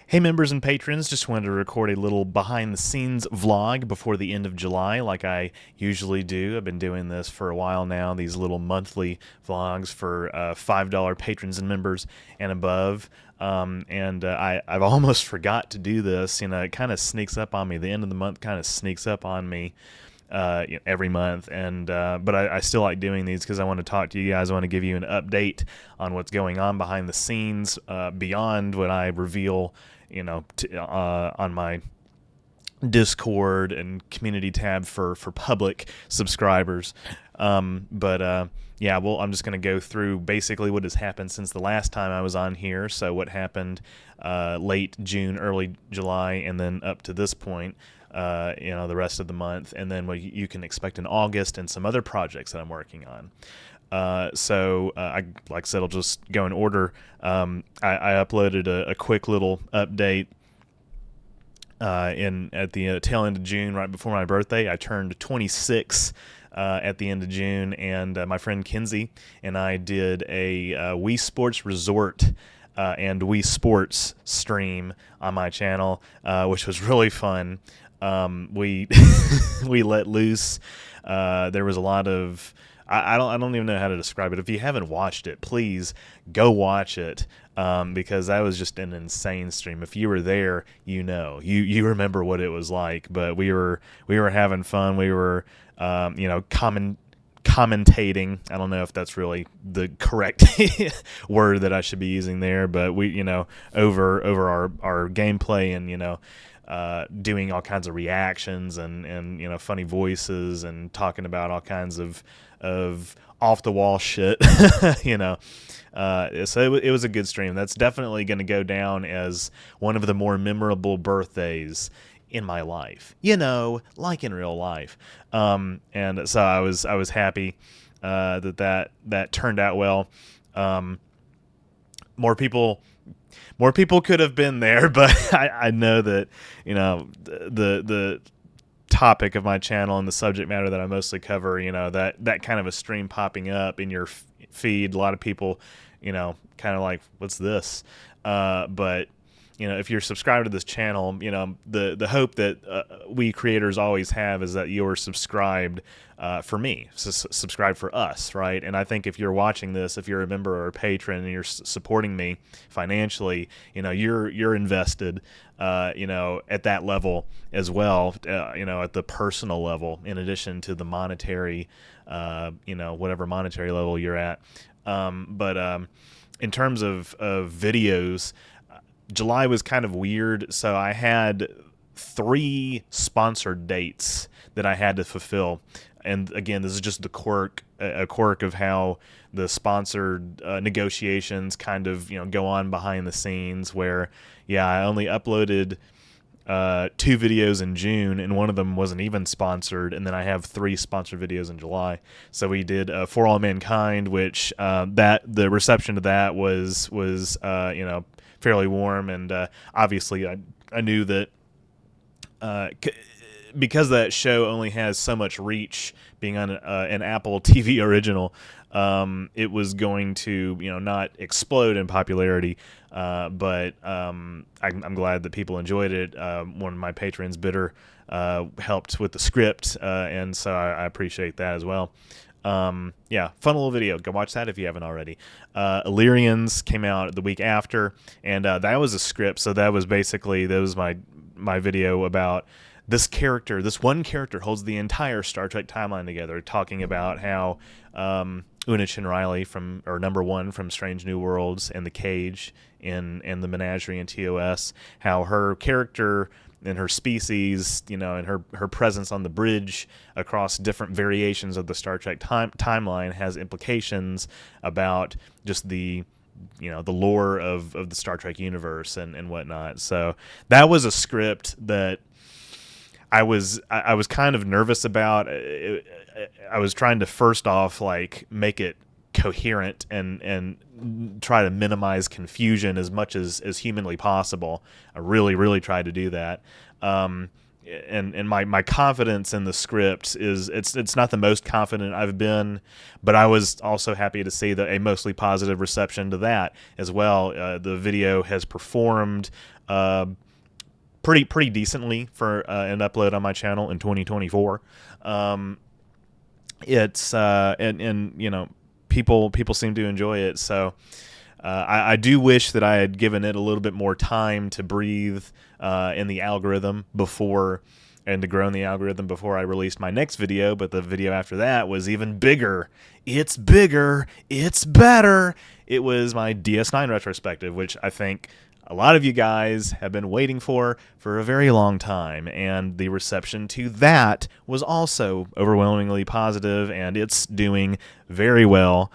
Hey, members and patrons, just wanted to record a little behind the scenes vlog before the end of July, like I usually do. I've been doing this for a while now, these little monthly vlogs for $5 patrons and members and above. I've almost forgot to do this. It kind of sneaks up on me. The end of the month kind of sneaks up on me every month, but I still like doing these because I want to talk to you guys. I want to give you an update on what's going on behind the scenes, beyond what I reveal on my Discord and community tab for public subscribers. Well, I'm just going to go through basically what has happened since the last time I was on here. So what happened late June, early July, and then up to this point, the rest of the month, and then what you can expect in August and some other projects that I'm working on. Like I said, I'll just go in order. I uploaded a quick little update at the tail end of June, right before my birthday. I turned 26 at the end of June, and my friend Kinsey and I did a Wii Sports Resort and Wii Sports stream on my channel, which was really fun. We we let loose. There was a lot of I don't even know how to describe it. If you haven't watched it, please go watch it, because that was just an insane stream. If you were there, you remember what it was like. But we were having fun. We were commentating. I don't know if that's really the correct word that I should be using there, but we over our gameplay and doing all kinds of reactions and funny voices and talking about all kinds of off the wall shit. So it was a good stream. That's definitely going to go down as one of the more memorable birthdays in my life, like in real life. And so I was happy that turned out well. More people could have been there, but I know that the topic of my channel and the subject matter that I mostly cover, that kind of a stream popping up in your feed, a lot of people, kind of like, what's this? But if you're subscribed to this channel, the hope that we creators always have is that you're subscribed for me, subscribe for us, right? And I think if you're watching this, if you're a member or a patron and you're supporting me financially, you're invested, at that level as well, at the personal level, in addition to the monetary, whatever monetary level you're at. In terms of videos, July was kind of weird, so I had 3 sponsored dates that I had to fulfill. And again, this is just a quirk of how the sponsored negotiations kind of go on behind the scenes. Where, I only uploaded 2 videos in June, and one of them wasn't even sponsored, and then I have 3 sponsored videos in July. So we did For All Mankind, which the reception to that was fairly warm, and obviously I knew that because that show only has so much reach, being on an Apple TV original, it was going to not explode in popularity, but I'm glad that people enjoyed it. One of my patrons, Bitter, helped with the script, and so I appreciate that as well. Fun little video. Go watch that if you haven't already. Illyrians came out the week after, and that was a script. So that was my video about this one character holds the entire Star Trek timeline together, talking about how Una Chin Riley or number 1 from Strange New Worlds and The Cage and the Menagerie and TOS, how her character and her species, and her presence on the bridge across different variations of the Star Trek timeline has implications about just the lore of the Star Trek universe and whatnot. So that was a script that I was kind of nervous about. I was trying to first off make it coherent and try to minimize confusion as much as humanly possible. I really tried to do that. and my confidence in the script is it's not the most confident I've been, but I was also happy to see a mostly positive reception to that as well. The video has performed pretty decently for an upload on my channel in 2024. It's and you know, people seem to enjoy it, so I do wish that I had given it a little bit more time to breathe in the algorithm before, and to grow in the algorithm before I released my next video. But the video after that was even bigger. It's bigger. It's better. It was my DS9 retrospective, which I think a lot of you guys have been waiting for a very long time, and the reception to that was also overwhelmingly positive, and it's doing very well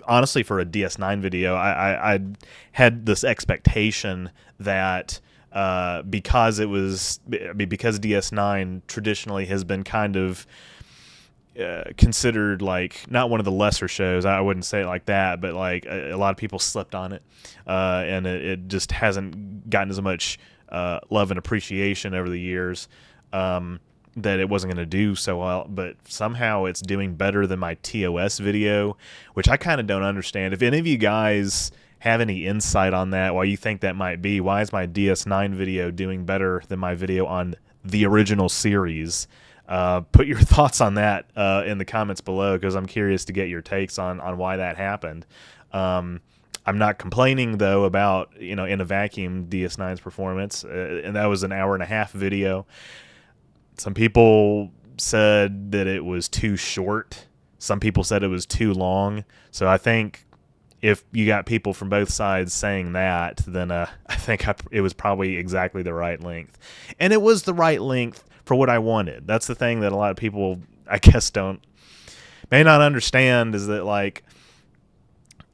honestly, for a DS9 video. I had this expectation that because DS9 traditionally has been kind of considered like not one of the lesser shows. I wouldn't say it like that, but like a lot of people slept on it, and it just hasn't gotten as much love and appreciation over the years. That it wasn't going to do so well, but somehow it's doing better than my TOS video, which I kind of don't understand. If any of you guys have any insight on that, why you think that might be, why is my DS9 video doing better than my video on the original series? Put your thoughts on that in the comments below, because I'm curious to get your takes on why that happened. I'm not complaining, though, about, in a vacuum, DS9's performance, and that was an 1.5-hour video. Some people said that it was too short. Some people said it was too long. So I think if you got people from both sides saying that, then I think it was probably exactly the right length. And it was the right length for what I wanted. That's the thing that a lot of people, I guess, may not understand, is that, like,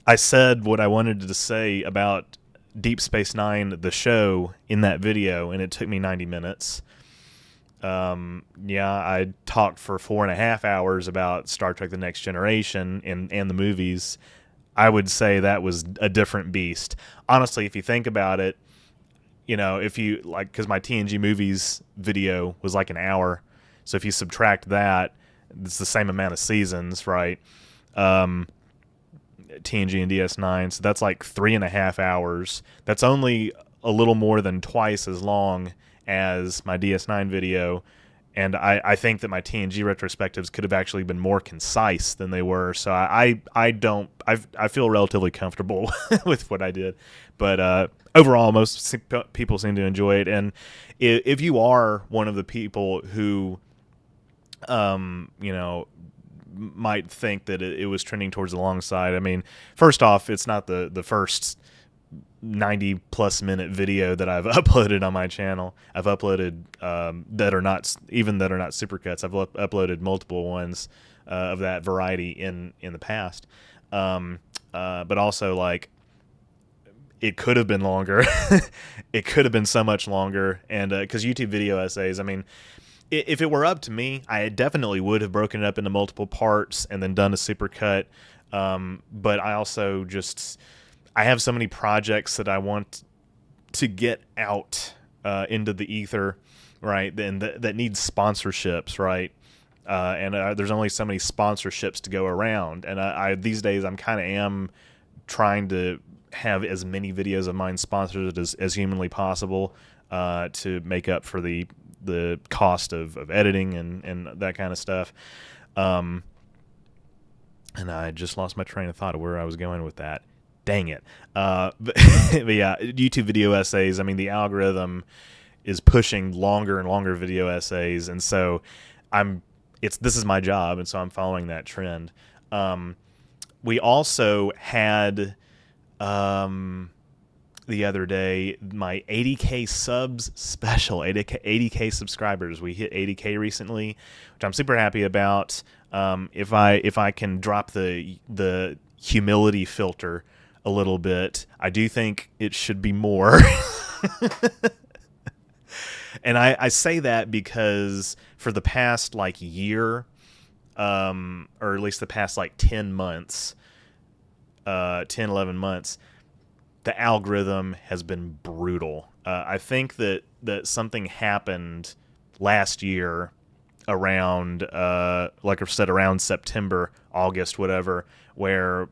I said what I wanted to say about Deep Space Nine, the show, in that video, and it took me 90 minutes. I talked for 4.5 hours about Star Trek: The Next Generation and the movies. I would say that was a different beast. Honestly, if you think about it, if you like, because my TNG movies video was like an hour, so if you subtract that, it's the same amount of seasons, right? TNG and DS9, so that's like 3.5 hours. That's only a little more than twice as long as my DS9 video, and I think that my TNG retrospectives could have actually been more concise than they were. So I feel relatively comfortable with what I did, but overall, most people seem to enjoy it. And if you are one of the people who, might think that it was trending towards the long side, I mean, first off, it's not the first 90+ minute video that I've uploaded on my channel. I've uploaded that are not supercuts. I've uploaded multiple ones of that variety in the past, but also, like, it could have been longer. It could have been so much longer, and because YouTube video essays, I mean, if it were up to me, I definitely would have broken it up into multiple parts and then done a supercut. But I also I have so many projects that I want to get out into the ether, right? And that need sponsorships, right? And there's only so many sponsorships to go around. And I these days, I'm kind of am trying to have as many videos of mine sponsored as humanly possible to make up for the cost of editing and that kind of stuff. And I just lost my train of thought of where I was going with that. Dang it. But yeah, YouTube video essays, I mean, the algorithm is pushing longer and longer video essays, and so this is my job, and so I'm following that trend. We also had the other day my 80K subs special, 80K subscribers. We hit 80K recently, which I'm super happy about. If I can drop the humility filter a little bit, I do think it should be more. And I say that because for the past year, or at least the past 10 months, 10, 11 months, the algorithm has been brutal. I think that something happened last year around, like I said, around September, August, whatever, where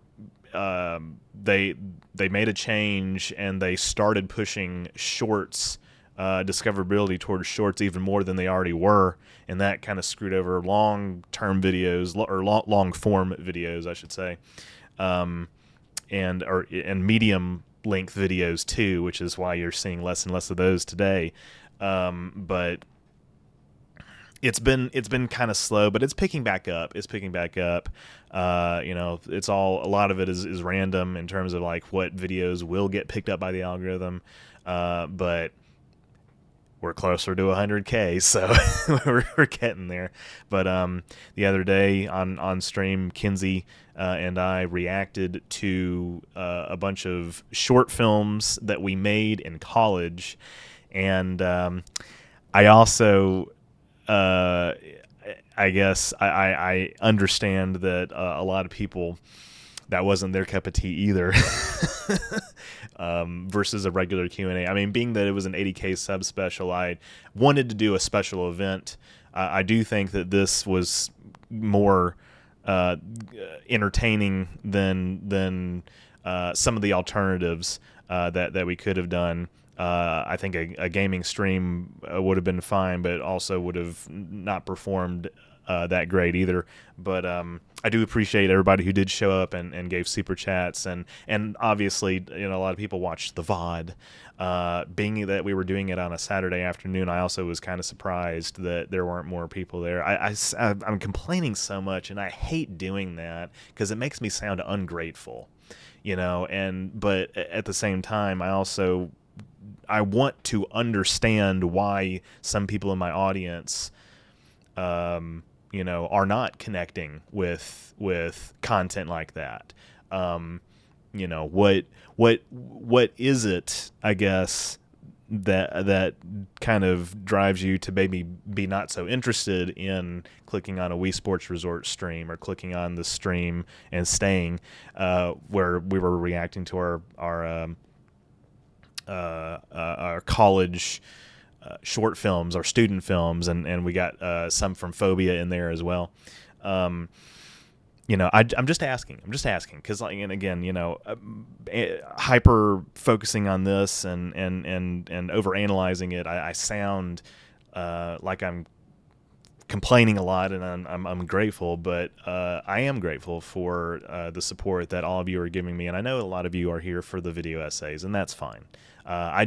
they made a change and they started pushing shorts, discoverability towards shorts even more than they already were, and that kind of screwed over long-term videos or long-form videos, I should say, and medium length videos too, which is why you're seeing less and less of those today. But it's been kind of slow, but it's picking back up. It's picking back up. It's all, a lot of it is random in terms of like what videos will get picked up by the algorithm. But we're closer to 100K, so we're getting there. But the other day on stream, Kinsey and I reacted to a bunch of short films that we made in college, and I also, I guess I understand that a lot of people, that wasn't their cup of tea either. Versus a regular Q&A. I mean, being that it was an 80K sub special, I wanted to do a special event. I do think that this was more entertaining than some of the alternatives that we could have done. I think a gaming stream would have been fine, but also would have not performed that great either. But I do appreciate everybody who did show up and gave super chats, and obviously, a lot of people watched the VOD. Being that we were doing it on a Saturday afternoon, I also was kind of surprised that there weren't more people there. I'm complaining so much, and I hate doing that because it makes me sound ungrateful, but at the same time, I want to understand why some people in my audience are not connecting with content like that. What is it, I guess, that kind of drives you to maybe be not so interested in clicking on a Wii Sports Resort stream or clicking on the stream and staying where we were reacting to our college short films, our student films, and we got some from Phobia in there as well. I'm just asking because, like, and again, hyper focusing on this and over analyzing it, I sound like I'm complaining a lot, and I'm grateful, but I am grateful for the support that all of you are giving me, and I know a lot of you are here for the video essays, and that's fine. I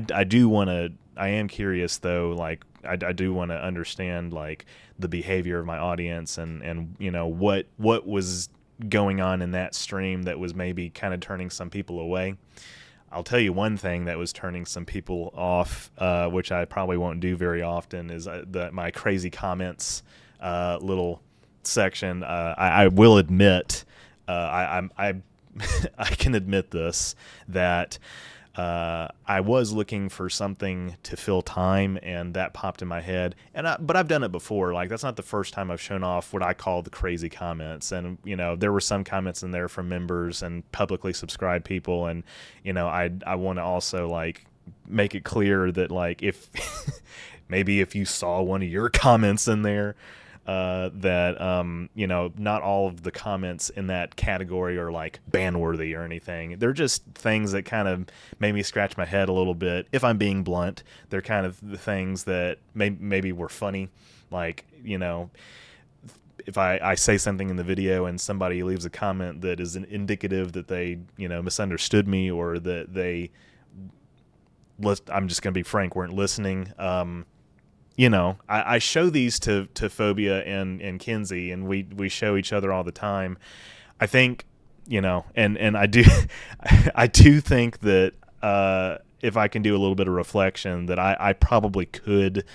am curious though, like I do want to understand like the behavior of my audience and what was going on in that stream that was maybe kind of turning some people away. I'll tell you one thing that was turning some people off, which I probably won't do very often, is my crazy comments little section. I will admit, I can admit this, that I was looking for something to fill time, and that popped in my head. But I've done it before. Like, that's not the first time I've shown off what I call the crazy comments. And there were some comments in there from members and publicly subscribed people. And I want to also like make it clear that like if maybe if you saw one of your comments in there, that not all of the comments in that category are like ban-worthy or anything. They're just things that kind of made me scratch my head a little bit. If I'm being blunt, they're kind of the things that maybe were funny. Like, if I say something in the video and somebody leaves a comment that is indicative that they misunderstood me, or that they, I'm just going to be frank, weren't listening. I show these to Phobia and Kinsey, and we show each other all the time. I think, and I do, I do think that if I can do a little bit of reflection, that I probably could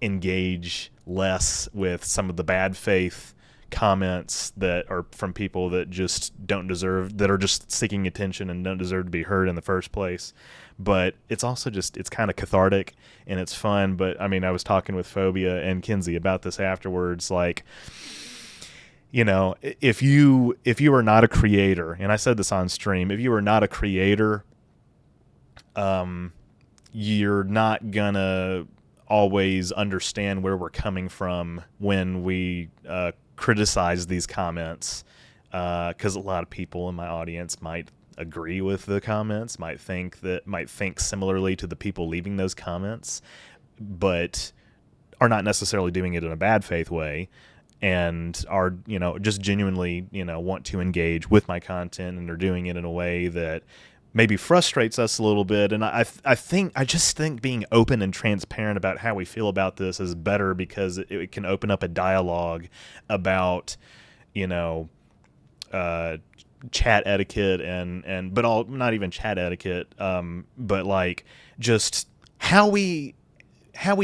engage less with some of the bad faith comments that are from people that just don't deserve, that are just seeking attention and don't deserve to be heard in the first place. But it's also just, it's kind of cathartic and it's fun. But I mean, I was talking with Phobia and Kinsey about this afterwards. Like, if you are not a creator, and I said this on stream, if you are not a creator, you're not gonna always understand where we're coming from when we criticize these comments, because a lot of people in my audience might agree with the comments, might think similarly to the people leaving those comments, but are not necessarily doing it in a bad faith way, and are just genuinely want to engage with my content, and are doing it in a way that maybe frustrates us a little bit. And I just think being open and transparent about how we feel about this is better, because it can open up a dialogue about chat etiquette but not even chat etiquette, but like just how we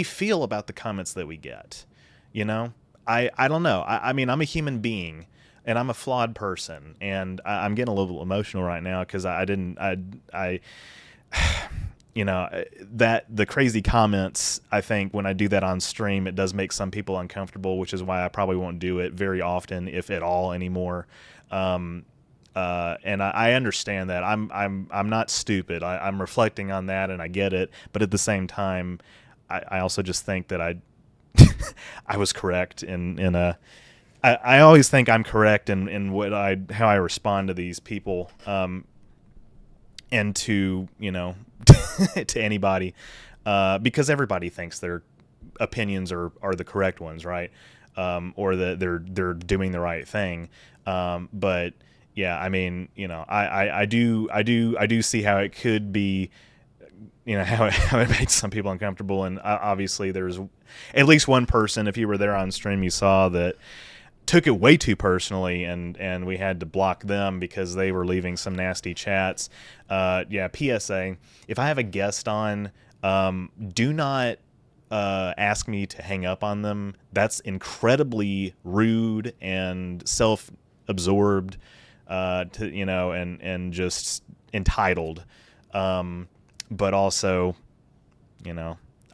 feel about the comments that we get. I don't know. I mean, I'm a human being, and I'm a flawed person, and I'm getting a little emotional right now because that the crazy comments, I think when I do that on stream, it does make some people uncomfortable, which is why I probably won't do it very often, if at all, anymore. And I understand that. I'm not stupid. I'm reflecting on that, and I get it. But at the same time, I also just think that I was correct in a. I always think I'm correct in how I respond to these people, and to to anybody, because everybody thinks their opinions are the correct ones, right? Or that they're doing the right thing. But yeah, I mean, I do see how it could be, how it makes some people uncomfortable, and obviously there's at least one person, if you were there on stream, you saw that took it way too personally, and we had to block them because they were leaving some nasty chats. PSA, if I have a guest on, do not ask me to hang up on them. That's incredibly rude and self-absorbed, and just entitled. But also,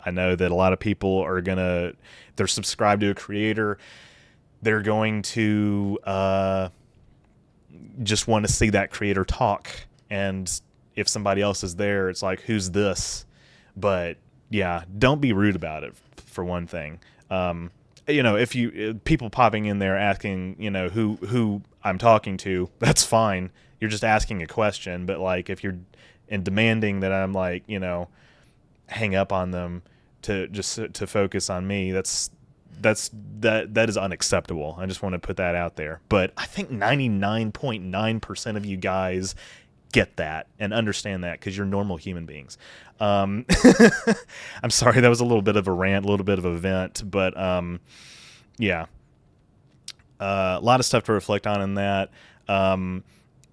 I know that a lot of people they're subscribed to a creator. They're going to just want to see that creator talk. And if somebody else is there, it's like, who's this? But yeah, don't be rude about it, for one thing. If people popping in there asking, who I'm talking to, that's fine. You're just asking a question. But like, if you're demanding that I'm like, hang up on them to focus on me, that is unacceptable. I just want to put that out there. But I think 99.9% of you guys get that and understand that, because you're normal human beings. I'm sorry, that was a little bit of a rant, a little bit of a vent, but yeah, a lot of stuff to reflect on in that.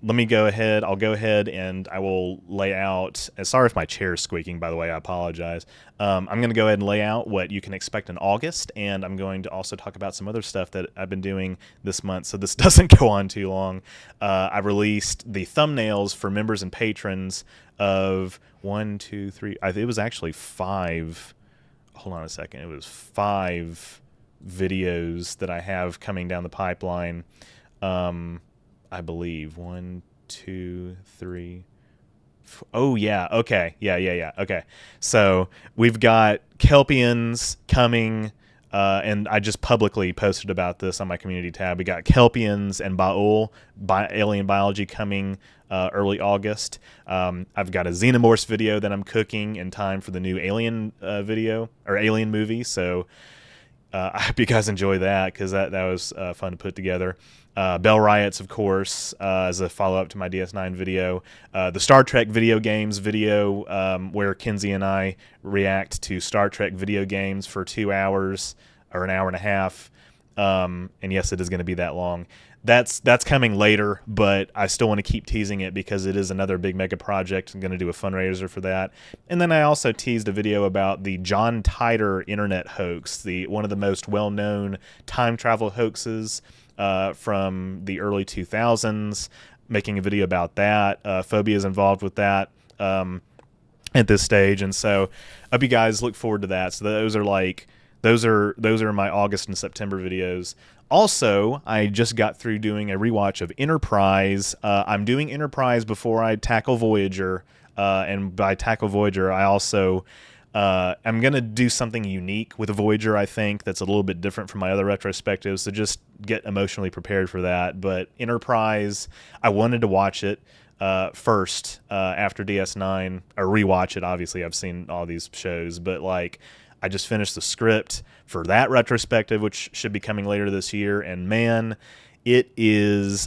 Let me go ahead. I'll go ahead and I will lay out. Sorry if my chair is squeaking, by the way. I apologize. I'm going to go ahead and lay out what you can expect in August, and I'm going to also talk about some other stuff that I've been doing this month, so this doesn't go on too long. I released the thumbnails for members and patrons of 1, 2, 3. It was actually 5. Hold on a second. It was 5 videos that I have coming down the pipeline. I believe 1, 2, 3. Oh yeah. Okay. Yeah. Okay. So we've got Kelpians coming, and I just publicly posted about this on my community tab. We got Kelpians and Baul, alien biology, coming early August. I've got a Xenomorphs video that I'm cooking in time for the new Alien video, or Alien movie. So I hope you guys enjoy that, because that was fun to put together. Bell Riots, of course, as a follow-up to my DS9 video. The Star Trek video games video, where Kinsey and I react to Star Trek video games for 2 hours, or an hour and a half. And yes, it is going to be that long. That's coming later, but I still want to keep teasing it because it is another big mega project. I'm going to do a fundraiser for that. And then I also teased a video about the John Titor internet hoax, one of the most well-known time travel hoaxes from the early 2000s, making a video about that. Phobia is involved with that at this stage, and so I hope you guys look forward to that. So those are my August and September videos. Also, I just got through doing a rewatch of Enterprise. I'm doing Enterprise before I tackle Voyager, and by tackle Voyager, I also I'm gonna do something unique with Voyager. I think that's a little bit different from my other retrospectives. So just get emotionally prepared for that. But Enterprise, I wanted to watch it first after DS9, or rewatch it. Obviously, I've seen all these shows, but like I just finished the script for that retrospective, which should be coming later this year. And man, it's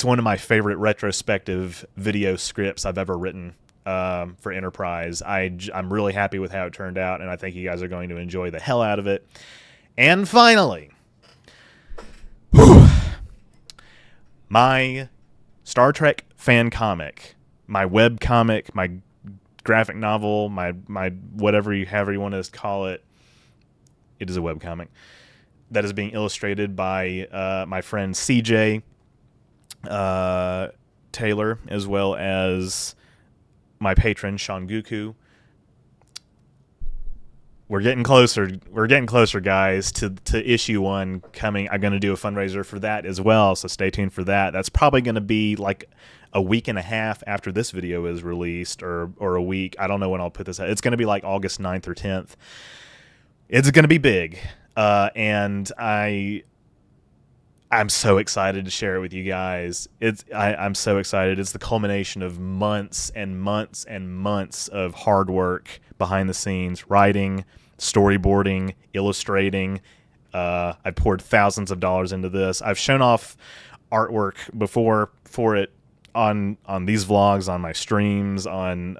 one of my favorite retrospective video scripts I've ever written for Enterprise. I'm really happy with how it turned out, and I think you guys are going to enjoy the hell out of it. And finally, my Star Trek fan comic, my web comic, my graphic novel, my however you want to call it. It is a web comic that is being illustrated by my friend CJ Taylor, as well as my patron Sean Guku. We're getting closer. We're getting closer, guys, to issue 1 coming. I'm going to do a fundraiser for that as well, so stay tuned for that. That's probably going to be like a week and a half after this video is released, or a week. I don't know when I'll put this out. It's going to be like August 9th or 10th. It's going to be big, and I'm so excited to share it with you guys. I'm so excited. It's the culmination of months and months and months of hard work behind the scenes, writing, storyboarding, illustrating. I poured thousands of dollars into this. I've shown off artwork before for it on these vlogs, on my streams, on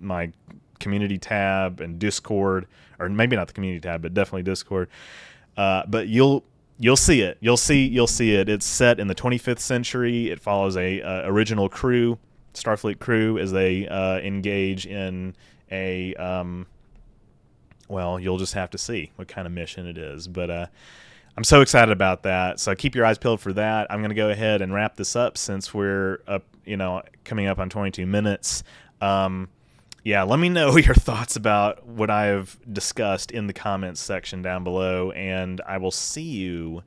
my community tab and Discord, or maybe not the community tab, but definitely Discord. But you'll see it. You'll see it. It's set in the 25th century. It follows a original crew, Starfleet crew, as they engage in a well, you'll just have to see what kind of mission it is. But I'm so excited about that. So keep your eyes peeled for that. I'm going to go ahead and wrap this up since we're up, coming up on 22 minutes. Yeah, let me know your thoughts about what I have discussed in the comments section down below, and I will see you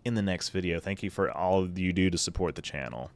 in the next video. Thank you for all you do to support the channel.